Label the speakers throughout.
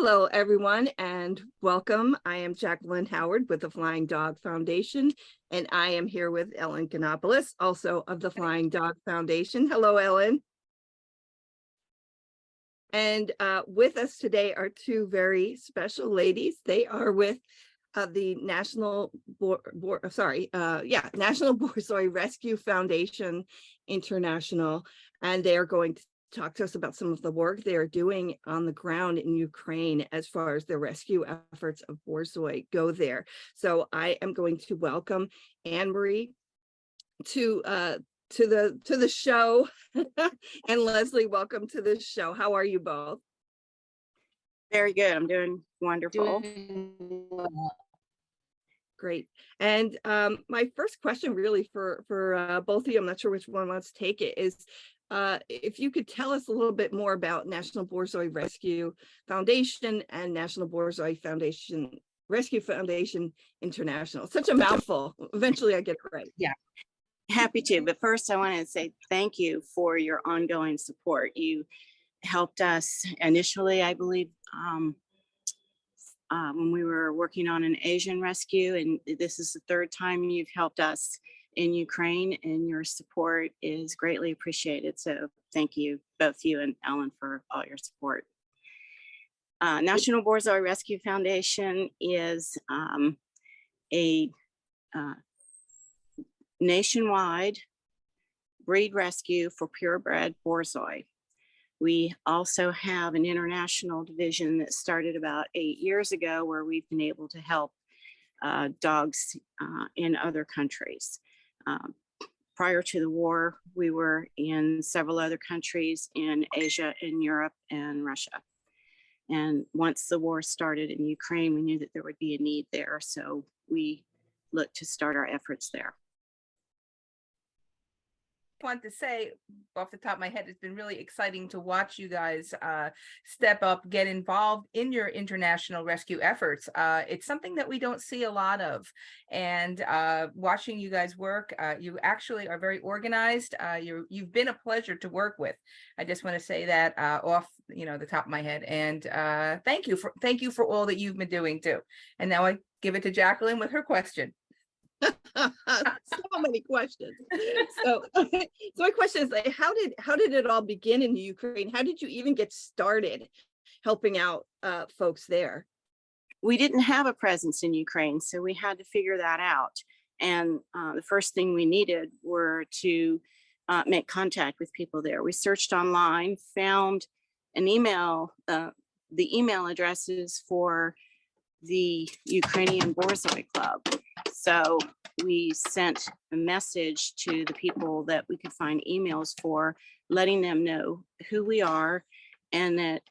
Speaker 1: Hello, everyone, and welcome. I am Jacqueline Howard with the Flying Dog Foundation, and I am here with Ellen Ganopoulos, also of the Flying Dog Foundation. Hello, Ellen. And with us today are two very special ladies. They are with the National Brozoi Rescue Foundation International, and they are going to talk to us about some of the work they are doing on the ground in Ukraine as far as the rescue efforts of Borzoi go there. So I am going to welcome Anne-Marie to the show. And Leslie, welcome to the show. How are you both?
Speaker 2: Very good. I'm doing wonderful.
Speaker 1: Great. And my first question really for both of you, I'm not sure which one wants to take it, is if you could tell us a little bit more about National Brozoi Rescue Foundation and National Brozoi Foundation Rescue Foundation International. Such a mouthful. Eventually I get it right.
Speaker 2: Yeah, happy to. But first I want to say thank you for your ongoing support. You helped us initially, I believe, when we were working on an Asian rescue, and this is the third time you've helped us in Ukraine, and your support is greatly appreciated. So thank you, both you and Ellen, for all your support. National Brozoi Rescue Foundation is a nationwide breed rescue for purebred Borzoi. We also have an international division that started about 8 years ago, where we've been able to help dogs in other countries. Prior to the war, we were in several other countries in Asia, in Europe, and Russia. And once the war started in Ukraine, we knew that there would be a need there. So we looked to start our efforts there.
Speaker 3: Want to say off the top of my head, it's been really exciting to watch you guys step up, get involved in your international rescue efforts. It's something that we don't see a lot of, and watching you guys work, you actually are very organized. You've been a pleasure to work with. I just want to say that off the top of my head, and thank you for all that you've been doing too. And now I give it to Jacqueline with her question.
Speaker 1: So many questions. So my question is, like, how did it all begin in Ukraine? How did you even get started helping out folks there?
Speaker 2: We didn't have a presence in Ukraine, so we had to figure that out. And the first thing we needed were to make contact with people there. We searched online, found an email, the email addresses for the Ukrainian Brozoi Club. So we sent a message to the people that we could find emails for, letting them know who we are and that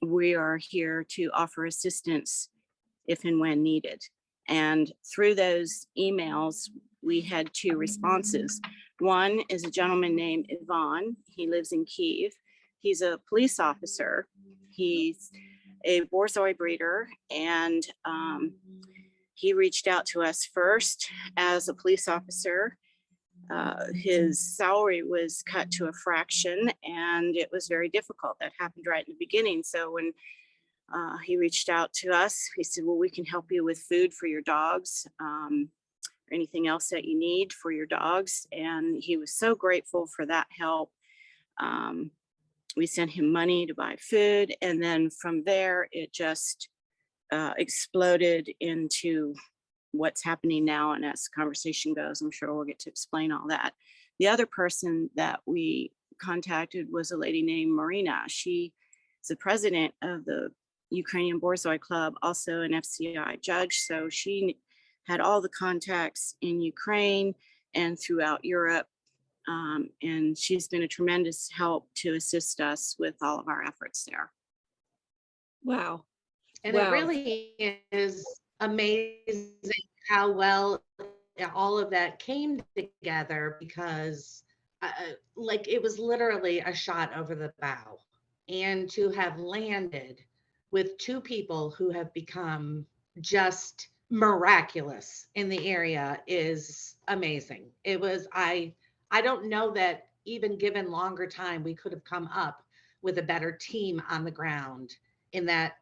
Speaker 2: we are here to offer assistance if and when needed. And through those emails, we had two responses. One is a gentleman named Ivan. He lives in Kyiv. He's a police officer. He's a Borzoi breeder, and he reached out to us first as a police officer. His salary was cut to a fraction, and it was very difficult. That happened right in the beginning. So when he reached out to us, he said, well, we can help you with food for your dogs, or anything else that you need for your dogs. And he was so grateful for that help. We sent him money to buy food, and then from there, it just exploded into what's happening now. And as the conversation goes, I'm sure we'll get to explain all that. The other person that we contacted was a lady named Marina. She is the president of the Ukrainian Brozoi Club, also an FCI judge. So she had all the contacts in Ukraine and throughout Europe. And she's been a tremendous help to assist us with all of our efforts there.
Speaker 1: Wow.
Speaker 4: And it really is amazing how well all of that came together, because like it was literally a shot over the bow. And to have landed with two people who have become just miraculous in the area is amazing. It was, I don't know that even given longer time, we could have come up with a better team on the ground in that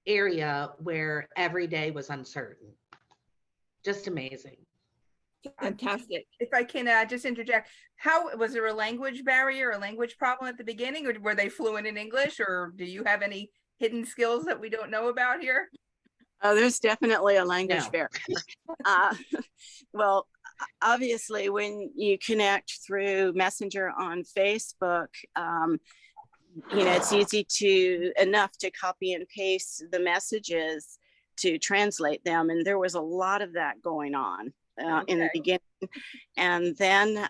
Speaker 4: area where every day was uncertain. Just amazing.
Speaker 1: Fantastic.
Speaker 3: If I can just interject, how was there a language barrier, a language problem at the beginning, or were they fluent in English, or do you have any hidden skills that we don't know about here?
Speaker 2: Oh, there's definitely a language
Speaker 4: No.
Speaker 2: barrier. Uh, well, obviously, when you connect through Messenger on Facebook, it's easy enough to copy and paste the messages to translate them. And there was a lot of that going on in the beginning. And then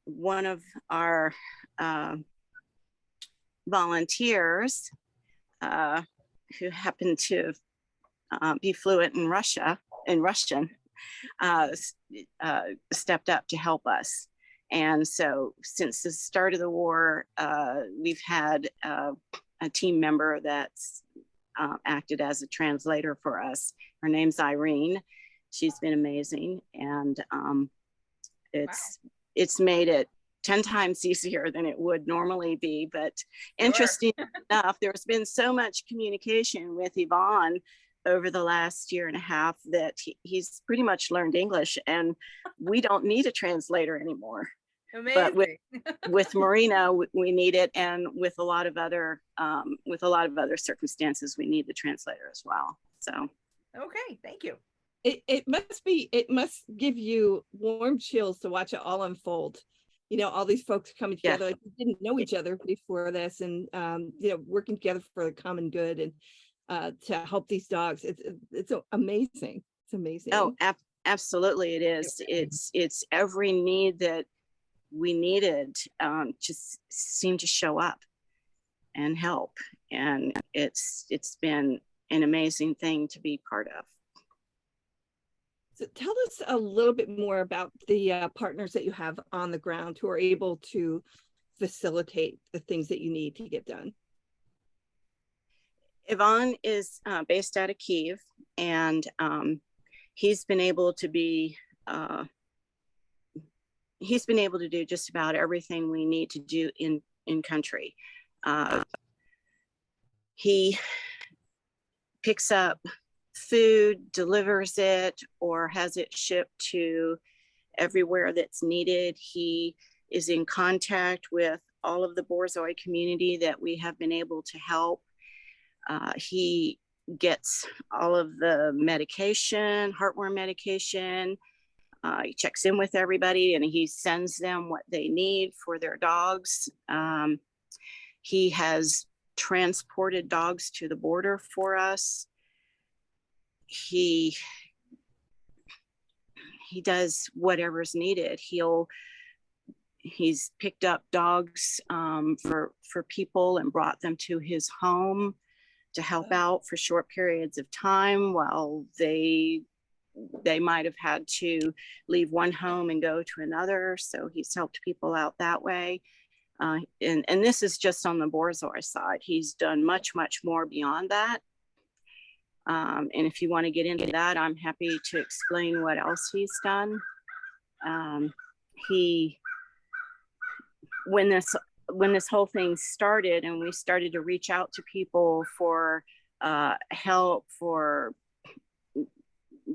Speaker 2: one of our volunteers who happened to be fluent in Russian, stepped up to help us. And so since the start of the war, we've had a team member that's acted as a translator for us. Her name's Irene. She's been amazing. And it's made it 10 times easier than it would normally be. But interesting enough, there's been so much communication with Yvonne over the last year and a half that he's pretty much learned English, and we don't need a translator anymore.
Speaker 3: Amazing.
Speaker 2: But with Marina, we need it, and with a lot of other circumstances, we need the translator as well. So
Speaker 3: okay, thank you.
Speaker 1: It must give you warm chills to watch it all unfold. All these folks coming together, like, we didn't know each other before this, and working together for the common good and to help these dogs. It's amazing. It's amazing.
Speaker 2: Oh, absolutely, it is. It's every need that we needed just seemed to show up and help, and it's been an amazing thing to be part of.
Speaker 1: So tell us a little bit more about the partners that you have on the ground who are able to facilitate the things that you need to get done.
Speaker 2: Ivan is based out of Kyiv, and he's been able to do just about everything we need to do in country. He picks up food, delivers it, or has it shipped to everywhere that's needed. He is in contact with all of the Brozoi community that we have been able to help. He gets all of the medication, heartworm medication. He checks in with everybody, and he sends them what they need for their dogs. He has transported dogs to the border for us. He does whatever's needed. He's picked up dogs for people and brought them to his home to help out for short periods of time while they might have had to leave one home and go to another. So he's helped people out that way. And this is just on the Brozoi side. He's done much, much more beyond that. And if you want to get into that, I'm happy to explain what else he's done. When this whole thing started and we started to reach out to people for help, for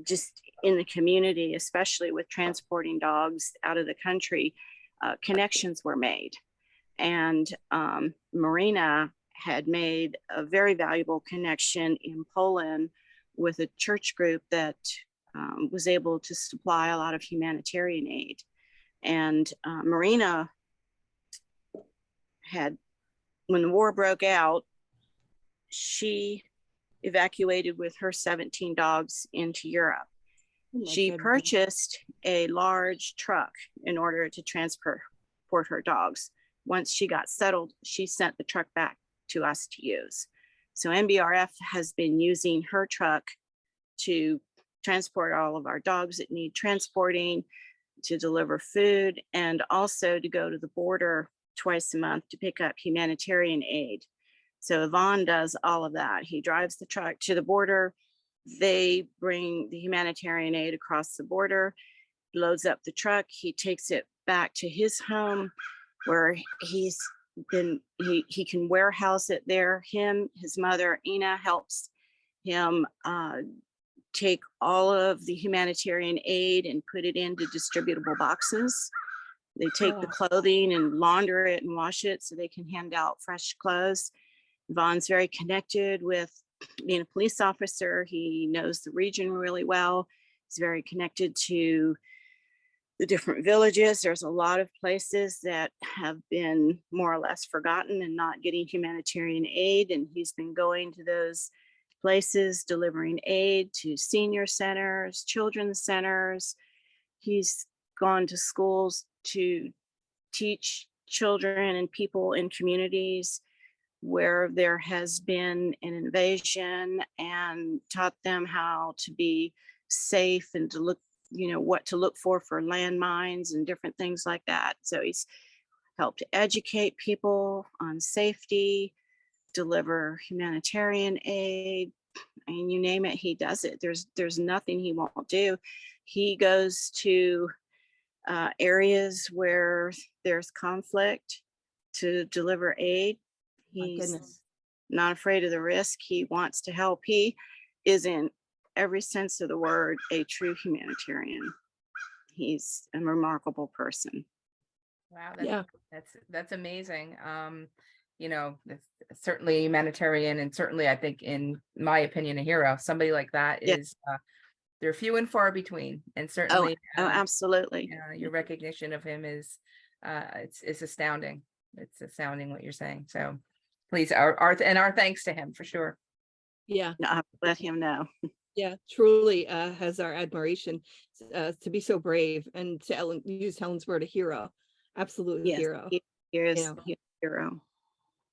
Speaker 2: just in the community, especially with transporting dogs out of the country, connections were made. And Marina had made a very valuable connection in Poland with a church group that was able to supply a lot of humanitarian aid. And Marina when the war broke out, she evacuated with her 17 dogs into Europe. She purchased a large truck in order to transport her dogs. Once she got settled, she sent the truck back to us to use. So NBRF has been using her truck to transport all of our dogs that need transporting, to deliver food, and also to go to the border twice a month to pick up humanitarian aid. So Yvonne does all of that. He drives the truck to the border. They bring the humanitarian aid across the border, loads up the truck. He takes it back to his home where he's then he can warehouse it there. His mother Ina helps him take all of the humanitarian aid and put it into distributable boxes. They take the clothing and launder it and wash it so they can hand out fresh clothes. Vaughn's very connected with being a police officer. He knows the region really well. He's very connected to the different villages. There's a lot of places that have been more or less forgotten and not getting humanitarian aid. And he's been going to those places, delivering aid to senior centers, children's centers. He's gone to schools to teach children and people in communities where there has been an invasion and taught them how to be safe and to look, what to look for landmines and different things like that. So he's helped educate people on safety, deliver humanitarian aid, and you name it, he does it. There's nothing he won't do. He goes to areas where there's conflict to deliver aid. He's not afraid of the risk. He wants to help. He is, in every sense of the word, a true humanitarian. He's a remarkable person.
Speaker 3: Wow, that's amazing. Certainly humanitarian, and certainly, I think, in my opinion, a hero. Somebody like that is they're few and far between, and certainly
Speaker 2: absolutely,
Speaker 3: your recognition of him is it's astounding. It's astounding what you're saying. So please, our thanks to him for sure.
Speaker 1: Yeah,
Speaker 2: I'll let him know.
Speaker 1: Yeah, truly has our admiration to be so brave, and to use Helen's word, a hero. Absolute hero.
Speaker 2: He is a hero.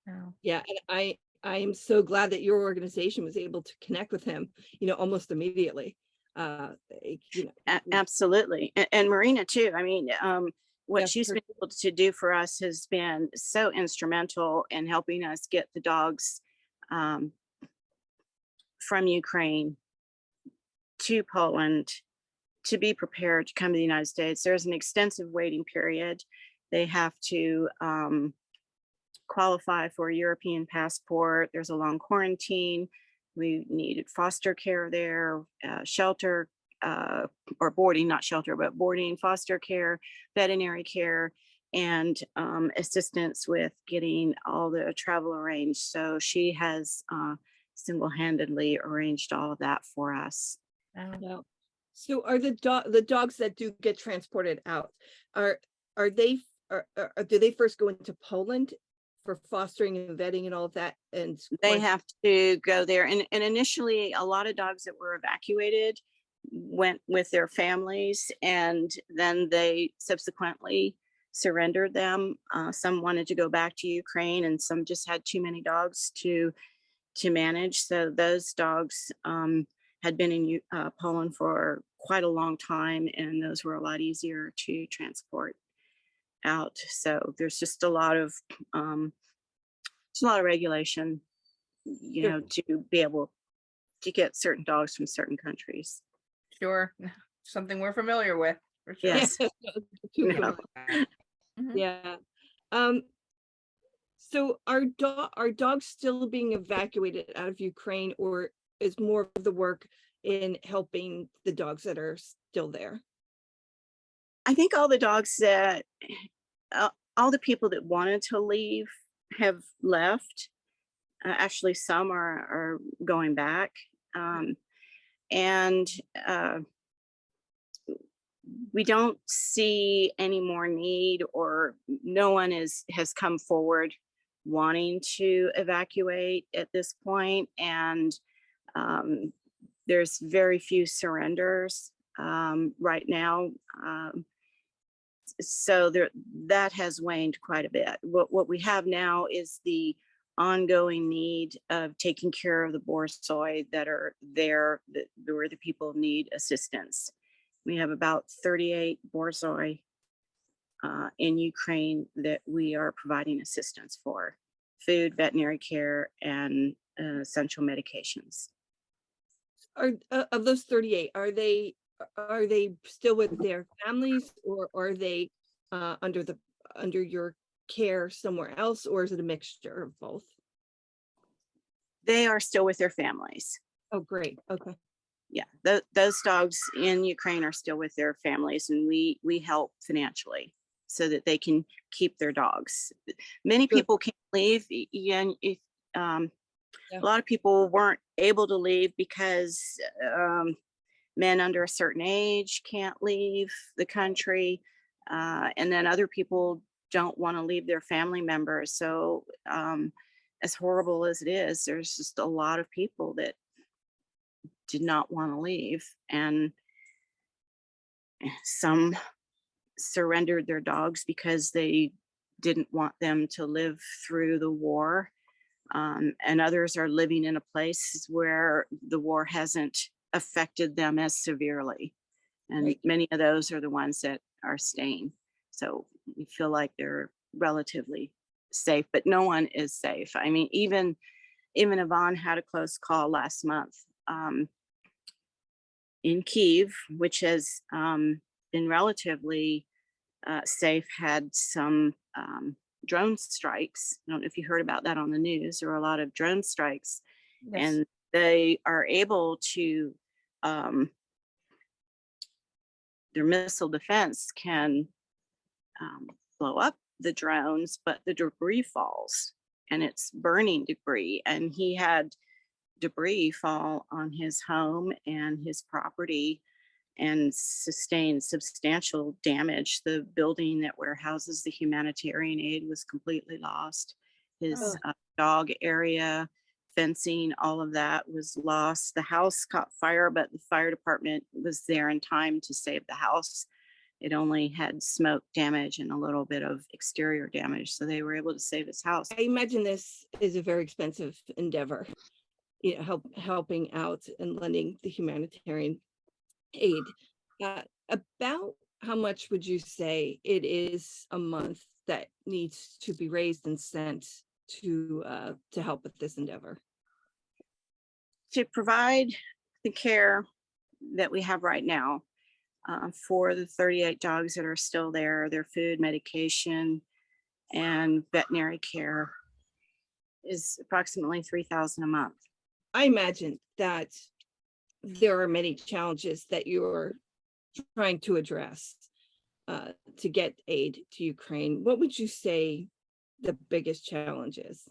Speaker 3: Oh.
Speaker 1: Yeah, and I am so glad that your organization was able to connect with him, almost immediately.
Speaker 2: Absolutely. And Marina too. I mean, what she's been able to do for us has been so instrumental in helping us get the dogs from Ukraine to Poland to be prepared to come to the United States. There's an extensive waiting period. They have to qualify for a European passport. There's a long quarantine. We needed foster care there, shelter, or boarding, not shelter, but boarding, foster care, veterinary care, and assistance with getting all the travel arranged. So she has single-handedly arranged all of that for us.
Speaker 1: Wow. So are the dogs that do get transported out, do they first go into Poland for fostering and vetting and all of that? And
Speaker 2: they have to go there. And initially, a lot of dogs that were evacuated went with their families, and then they subsequently surrendered them. Some wanted to go back to Ukraine, and some just had too many dogs to manage. So those dogs had been in Poland for quite a long time, and those were a lot easier to transport out. So there's just a lot of regulation, to be able to get certain dogs from certain countries.
Speaker 3: Sure, something we're familiar with, for sure.
Speaker 2: Yes.
Speaker 1: Yeah. So are dogs still being evacuated out of Ukraine, or is more of the work in helping the dogs that are still there?
Speaker 2: I think all the dogs that, all the people that wanted to leave have left. Actually, some are going back. And we don't see any more need, or no one has come forward wanting to evacuate at this point. And there's very few surrenders right now. So that has waned quite a bit. What we have now is the ongoing need of taking care of the Brozoi that are there, where the people need assistance. We have about 38 Brozoi in Ukraine that we are providing assistance for: food, veterinary care, and essential medications.
Speaker 1: Are of those 38, are they still with their families, or are they under your care somewhere else, or is it a mixture of both?
Speaker 2: They are still with their families.
Speaker 1: Oh, great. Okay.
Speaker 2: Yeah, those dogs in Ukraine are still with their families, and we help financially so that they can keep their dogs. Many
Speaker 1: Good.
Speaker 2: people can't leave. Yeah,
Speaker 1: Yeah.
Speaker 2: a lot of people weren't able to leave because men under a certain age can't leave the country, and then other people don't want to leave their family members. So, as horrible as it is, there's just a lot of people that did not want to leave, and some surrendered their dogs because they didn't want them to live through the war. And others are living in a place where the war hasn't affected them as severely. And
Speaker 1: Right.
Speaker 2: many of those are the ones that are staying. So we feel like they're relatively safe, but no one is safe. I mean, even Yvonne had a close call last month in Kyiv, which has been relatively safe, had some drone strikes. I don't know if you heard about that on the news. There were a lot of drone strikes,
Speaker 3: Yes.
Speaker 2: and they are able to, their missile defense can blow up the drones, but the debris falls, and it's burning debris. And he had debris fall on his home and his property and sustained substantial damage. The building that warehouses the humanitarian aid was completely lost. His dog area, fencing, all of that was lost. The house caught fire, but the fire department was there in time to save the house. It only had smoke damage and a little bit of exterior damage, so they were able to save his house.
Speaker 1: I imagine this is a very expensive endeavor, you know, helping out and lending the humanitarian aid. About how much would you say it is a month that needs to be raised and sent to help with this endeavor?
Speaker 2: To provide the care that we have right now for the 38 dogs that are still there, their food, medication, and veterinary care is approximately $3,000 a month.
Speaker 1: I imagine that there are many challenges that you're trying to address to get aid to Ukraine. What would you say the biggest challenge is?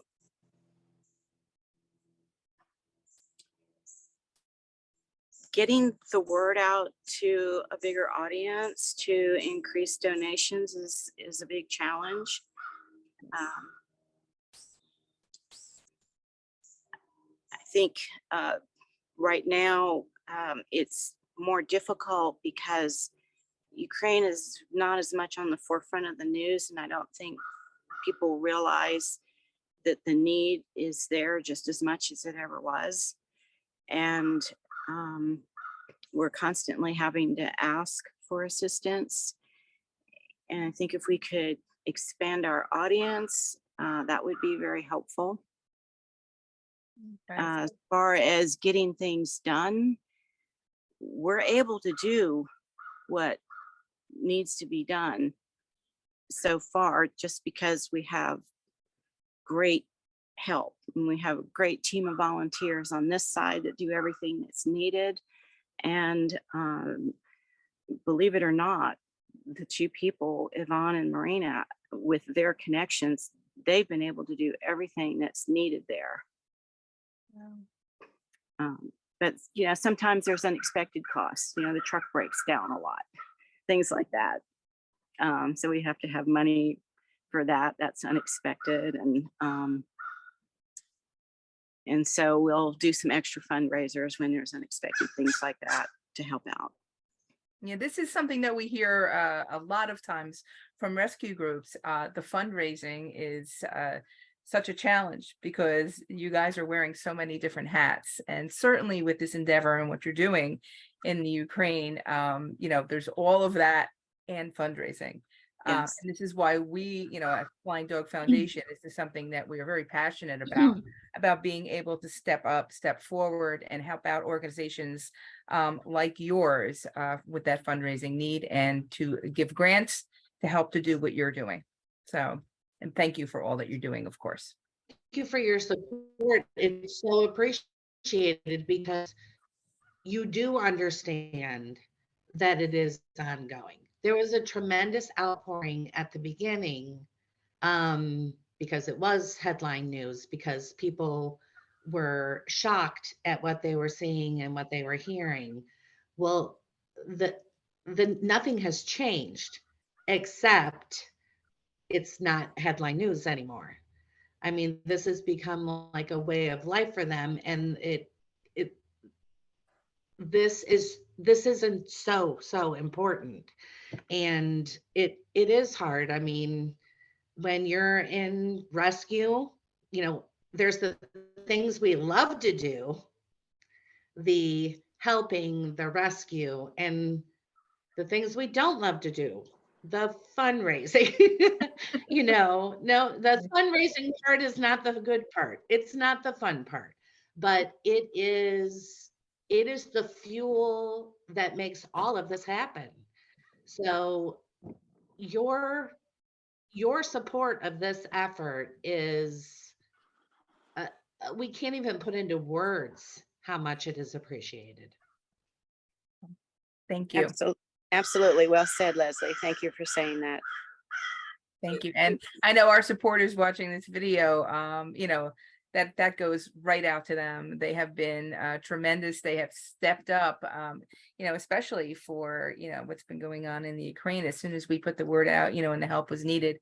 Speaker 2: Getting the word out to a bigger audience to increase donations is a big challenge. I think right now it's more difficult because Ukraine is not as much on the forefront of the news, and I don't think people realize that the need is there just as much as it ever was. And we're constantly having to ask for assistance. And I think if we could expand our audience, that would be very helpful.
Speaker 3: Okay.
Speaker 2: As far as getting things done, we're able to do what needs to be done so far just because we have great help, and we have a great team of volunteers on this side that do everything that's needed. And believe it or not, the two people, Yvonne and Marina, with their connections, they've been able to do everything that's needed there. But you know, sometimes there's unexpected costs. You know, the truck breaks down a lot, things like that. So we have to have money for that. That's unexpected, and so we'll do some extra fundraisers when there's unexpected things like that to help out.
Speaker 3: Yeah, this is something that we hear a lot of times from rescue groups. The fundraising is such a challenge because you guys are wearing so many different hats. And certainly with this endeavor and what you're doing in the Ukraine, you know, there's all of that and fundraising.
Speaker 2: Yes.
Speaker 3: And this is why we, you know, at Flying Dog Foundation, this is something that we are very passionate about being able to step up, step forward, and help out organizations like yours with that fundraising need, and to give grants to help to do what you're doing. So And thank you for all that you're doing, of course.
Speaker 4: Thank you for your support. It's so appreciated because you do understand that it is ongoing. There was a tremendous outpouring at the beginning because it was headline news, because people were shocked at what they were seeing and what they were hearing. Well, the nothing has changed except it's not headline news anymore. I mean, this has become like a way of life for them, and this isn't so important, and it is hard. I mean, when you're in rescue, there's the things we love to do, the helping, the rescue, and the things we don't love to do, the fundraising. No, the fundraising part is not the good part. It's not the fun part, but it is the fuel that makes all of this happen. So your support of this effort is we can't even put into words how much it is appreciated.
Speaker 3: Thank you.
Speaker 2: Absolutely. Well said, Leslie. Thank you for saying that.
Speaker 3: Thank you. And I know our supporters watching this video, that goes right out to them. They have been tremendous. They have stepped up, especially for, what's been going on in the Ukraine. As soon as we put the word out, and the help was needed,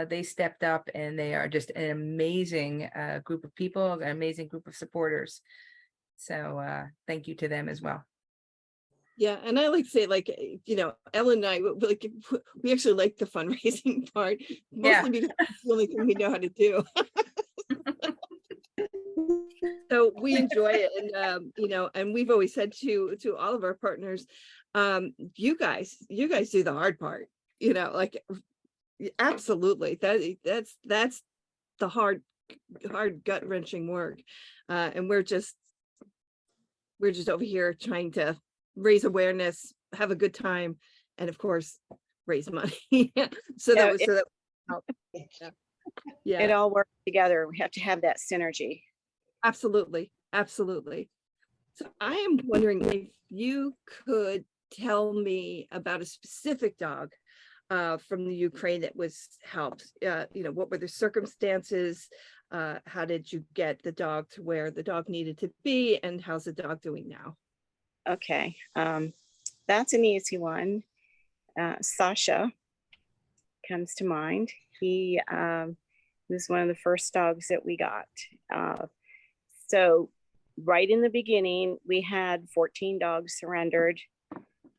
Speaker 3: they stepped up, and they are just an amazing group of people, an amazing group of supporters. So thank you to them as well.
Speaker 1: Yeah, and I like to say, like, Ellen and I, we actually like the fundraising part, mostly because it's the only thing we know how to do. So we enjoy it, and and we've always said to all of our partners, you guys do the hard part. Like, absolutely, that's the hard gut wrenching work, and we're just over here trying to raise awareness, have a good time, and of course raise money. So
Speaker 2: it all works together. We have to have that synergy.
Speaker 1: Absolutely. So I am wondering if you could tell me about a specific dog from the Ukraine that was helped. What were the circumstances? How did you get the dog to where the dog needed to be, and how's the dog doing now?
Speaker 2: Okay, that's an easy one. Sasha comes to mind. He was one of the first dogs that we got. So right in the beginning, we had 14 dogs surrendered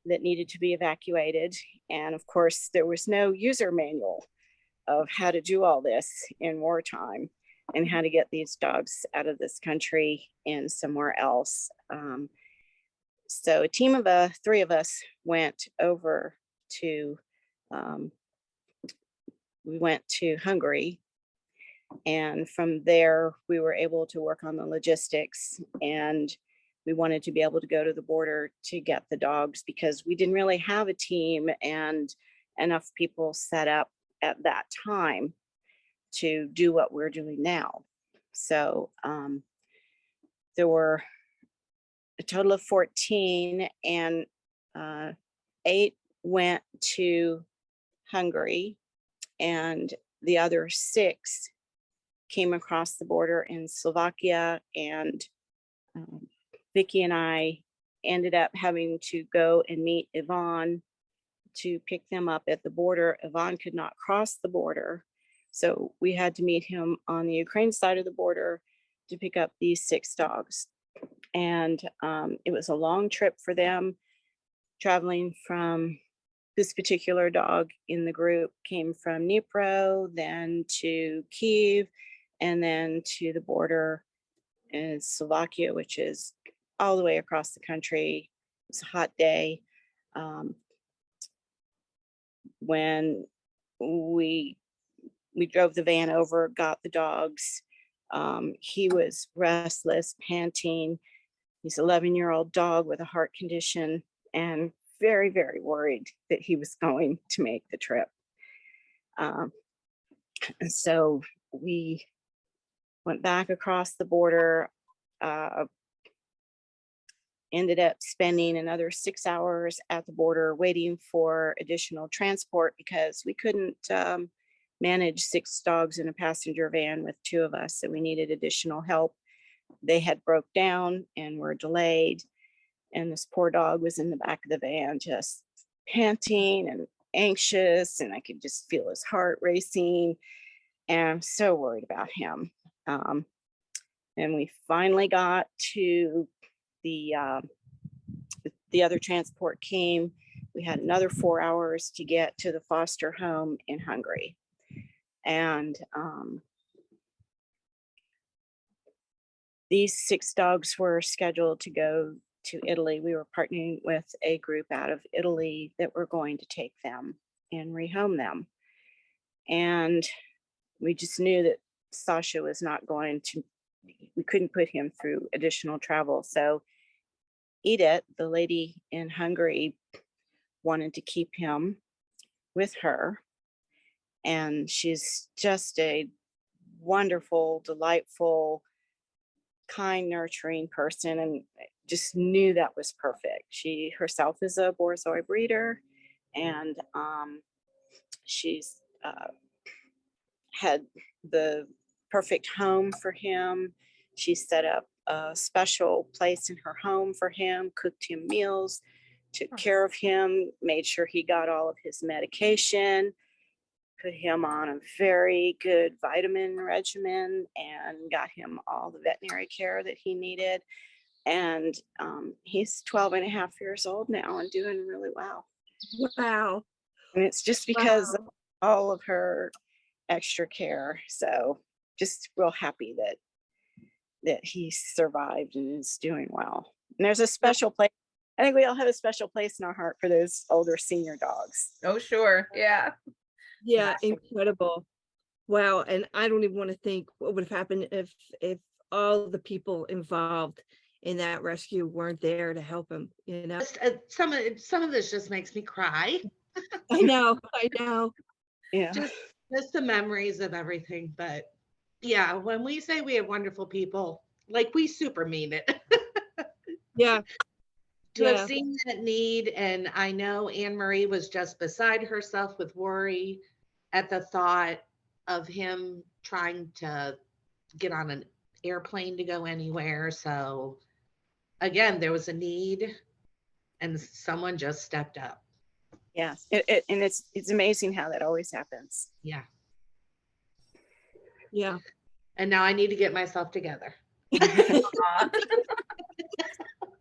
Speaker 2: that needed to be evacuated. And of course, there was no user manual of how to do all this in wartime and how to get these dogs out of this country and somewhere else. So a team of 3 of us went over to, we went to Hungary, and from there we were able to work on the logistics, and we wanted to be able to go to the border to get the dogs because we didn't really have a team and enough people set up at that time to do what we're doing now. So there were a total of 14, and 8 went to Hungary, and the other 6 came across the border in Slovakia. And Vicki and I ended up having to go and meet Yvonne to pick them up at the border. Yvonne could not cross the border, so we had to meet him on the Ukraine side of the border to pick up these 6 dogs. And it was a long trip for them, traveling from this particular dog in the group came from Dnipro, then to Kyiv, and then to the border in Slovakia, which is all the way across the country. It's a hot day. When we drove the van over, got the dogs, he was restless, panting. He's an 11-year-old dog with a heart condition, and very, very worried that he was going to make the trip. And so we went back across the border, ended up spending another 6 hours at the border waiting for additional transport because we couldn't manage 6 dogs in a passenger van with 2 of us. So we needed additional help. They had broke down and were delayed. And this poor dog was in the back of the van, just panting and anxious. And I could just feel his heart racing. And I'm so worried about him. And we finally got to the other transport came. We had another 4 hours to get to the foster home in Hungary. And these 6 dogs were scheduled to go to Italy. We were partnering with a group out of Italy that were going to take them and rehome them. And we just knew that Sasha was not going to, we couldn't put him through additional travel. So Edith, the lady in Hungary, wanted to keep him with her. And she's just a wonderful, delightful, kind, nurturing person, and just knew that was perfect. She herself is a Brozoi breeder, and she's had the perfect home for him. She set up a special place in her home for him, cooked him meals, took care of him, made sure he got all of his medication, put him on a very good vitamin regimen, and got him all the veterinary care that he needed. And he's 12 and a half years old now and doing really well.
Speaker 1: Wow.
Speaker 2: And it's just because of all of her extra care. So just real happy that he survived and is doing well. And there's a special place. I think we all have a special place in our heart for those older senior dogs.
Speaker 3: Oh, sure. Yeah.
Speaker 1: Yeah, incredible. Wow. And I don't even want to think what would have happened if all the people involved in that rescue weren't there to help him, you know.
Speaker 4: Some of this just makes me cry.
Speaker 1: I know.
Speaker 2: Yeah.
Speaker 4: Just the memories of everything. But yeah, when we say we have wonderful people, like, we super mean it.
Speaker 1: Yeah.
Speaker 4: To have seen that need, and I know Anne Marie was just beside herself with worry at the thought of him trying to get on an airplane to go anywhere. So again, there was a need and someone just stepped up.
Speaker 2: Yes. And it's amazing how that always happens.
Speaker 4: Yeah.
Speaker 1: Yeah.
Speaker 4: And now I need to get myself together.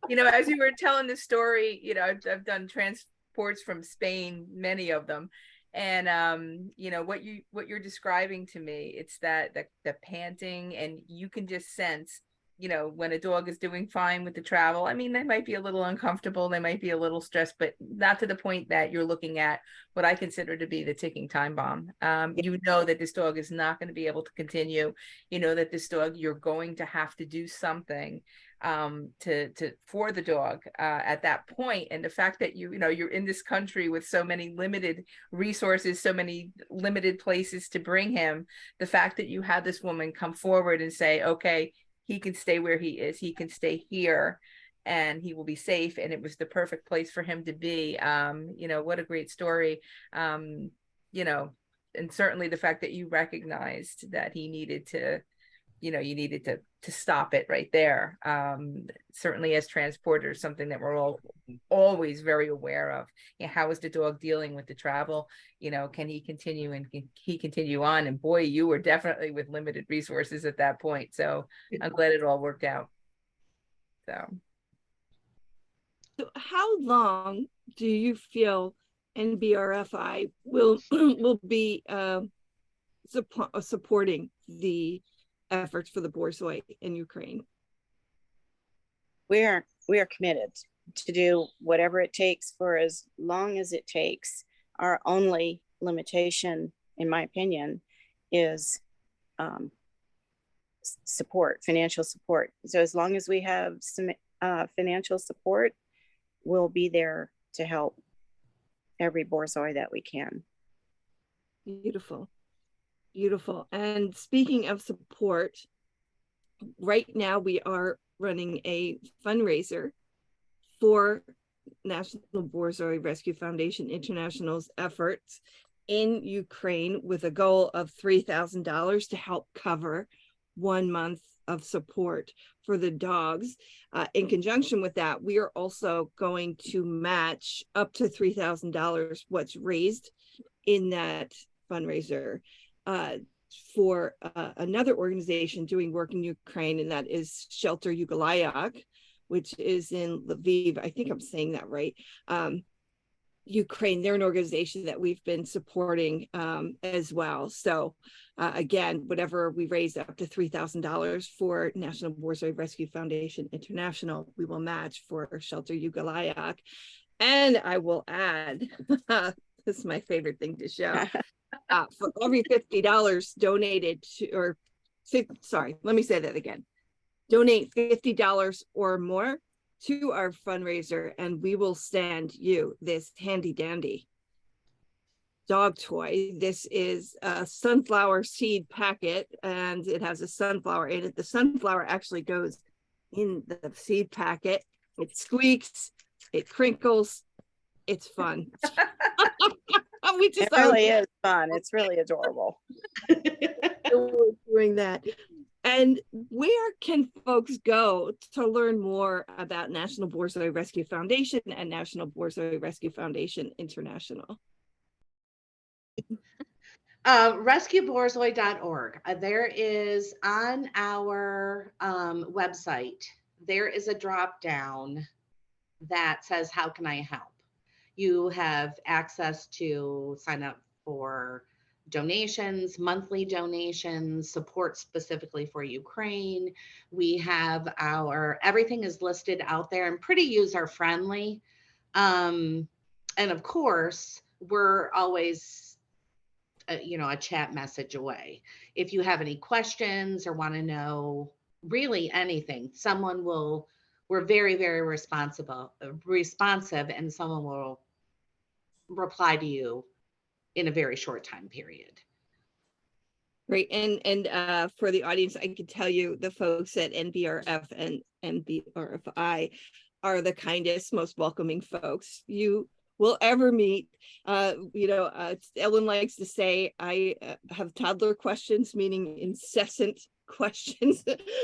Speaker 3: You know, as you were telling the story, you know, I've done transports from Spain, many of them. And you know, what you're describing to me, it's that the panting, and you can just sense, you know, when a dog is doing fine with the travel. I mean, they might be a little uncomfortable, they might be a little stressed, but not to the point that you're looking at what I consider to be the ticking time bomb. You know that this dog is not going to be able to continue. You know that this dog, you're going to have to do something for the dog at that point. And the fact that you know you're in this country with so many limited resources, so many limited places to bring him, the fact that you had this woman come forward and say, okay, he can stay where he is, he can stay here, and he will be safe, and it was the perfect place for him to be. You know, what a great story. You know, and certainly the fact that you recognized that he needed to, you know, you needed to stop it right there. Certainly as transporters, something that we're all always very aware of. You know, how is the dog dealing with the travel? You know, can he continue, and can he continue on? And boy, you were definitely with limited resources at that point. So I'm glad it all worked out.
Speaker 1: So how long do you feel NBRF-I will be supporting the efforts for the Brozoi in Ukraine?
Speaker 2: We are committed to do whatever it takes for as long as it takes. Our only limitation, in my opinion, is support, financial support. So as long as we have some financial support, we'll be there to help every Brozoi that we can.
Speaker 1: Beautiful. Beautiful. And speaking of support, right now we are running a fundraiser for National Brozoi Rescue Foundation International's efforts in Ukraine with a goal of $3,000 to help cover 1 month of support for the dogs. In conjunction with that, we are also going to match up to $3,000 what's raised in that fundraiser for another organization doing work in Ukraine, and that is Shelter Ugalayak, which is in Lviv. I think I'm saying that right. Ukraine, they're an organization that we've been supporting as well. So again, whatever we raise up to $3,000 for National Brozoi Rescue Foundation International, we will match for Shelter Ugalayak. And I will add, this is my favorite thing to show, for every $50 donated to, or sorry, let me say that again. Donate $50 or more to our fundraiser, and we will send you this handy dandy dog toy. This is a sunflower seed packet, and it has a sunflower in it. The sunflower actually goes in the seed packet. It squeaks, it crinkles, it's fun.
Speaker 2: It really is fun. It's really adorable.
Speaker 1: We're doing that. And where can folks go to learn more about National Brozoi Rescue Foundation and National Brozoi Rescue Foundation International?
Speaker 4: Rescuebrozoi.org. There is on our website, there is a drop down that says, how can I help? You have access to sign up for donations, monthly donations, support specifically for Ukraine. We have everything is listed out there and pretty user friendly. And of course, we're always, a chat message away. If you have any questions or want to know really anything, we're very, very responsive, and someone will reply to you in a very short time period.
Speaker 1: Great. And for the audience, I can tell you the folks at NBRF and NBRF-I are the kindest, most welcoming folks you will ever meet. Ellen likes to say, I have toddler questions, meaning incessant questions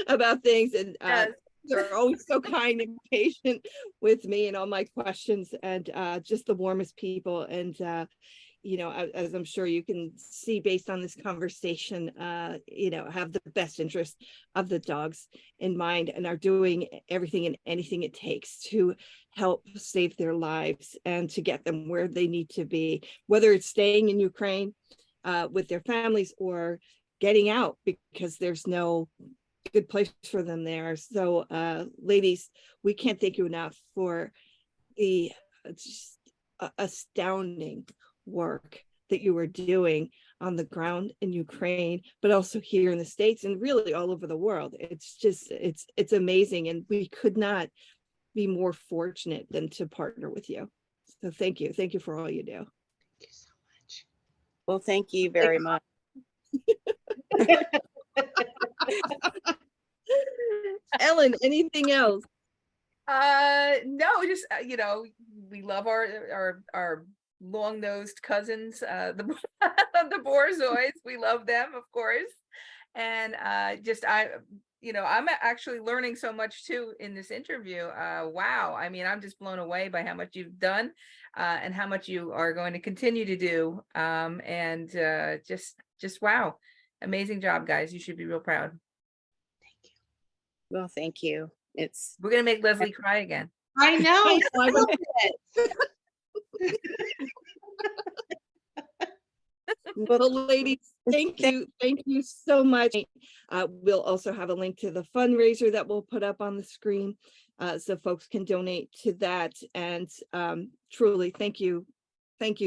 Speaker 1: about things. And
Speaker 3: Yes.
Speaker 1: they're always so kind and patient with me and all my questions, and just the warmest people. And as I'm sure you can see based on this conversation, have the best interest of the dogs in mind and are doing everything and anything it takes to help save their lives and to get them where they need to be, whether it's staying in Ukraine with their families or getting out because there's no good place for them there. So ladies, we can't thank you enough for the just astounding work that you were doing on the ground in Ukraine, but also here in the States and really all over the world. It's just, it's amazing. And we could not be more fortunate than to partner with you. So thank you. Thank you for all you do.
Speaker 2: Thank you so much. Well, thank you very much.
Speaker 1: Ellen, anything else?
Speaker 3: No, just we love our long-nosed cousins, the the Borzois. We love them, of course, and I'm actually learning so much too in this interview. Wow, I mean, I'm just blown away by how much you've done and how much you are going to continue to do. And just wow, amazing job, guys. You should be real proud.
Speaker 2: Thank you. Well, thank you.
Speaker 3: We're gonna make Leslie cry again.
Speaker 4: I know.
Speaker 1: Well, ladies, thank you so much. We'll also have a link to the fundraiser that we'll put up on the screen so folks can donate to that. And truly, thank you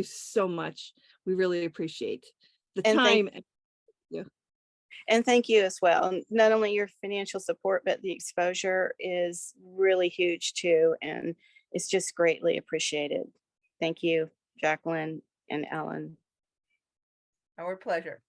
Speaker 1: so much. We really appreciate the time.
Speaker 2: And thank you as well. Not only your financial support, but the exposure is really huge too. And it's just greatly appreciated. Thank you, Jacqueline and Ellen.
Speaker 3: Our pleasure.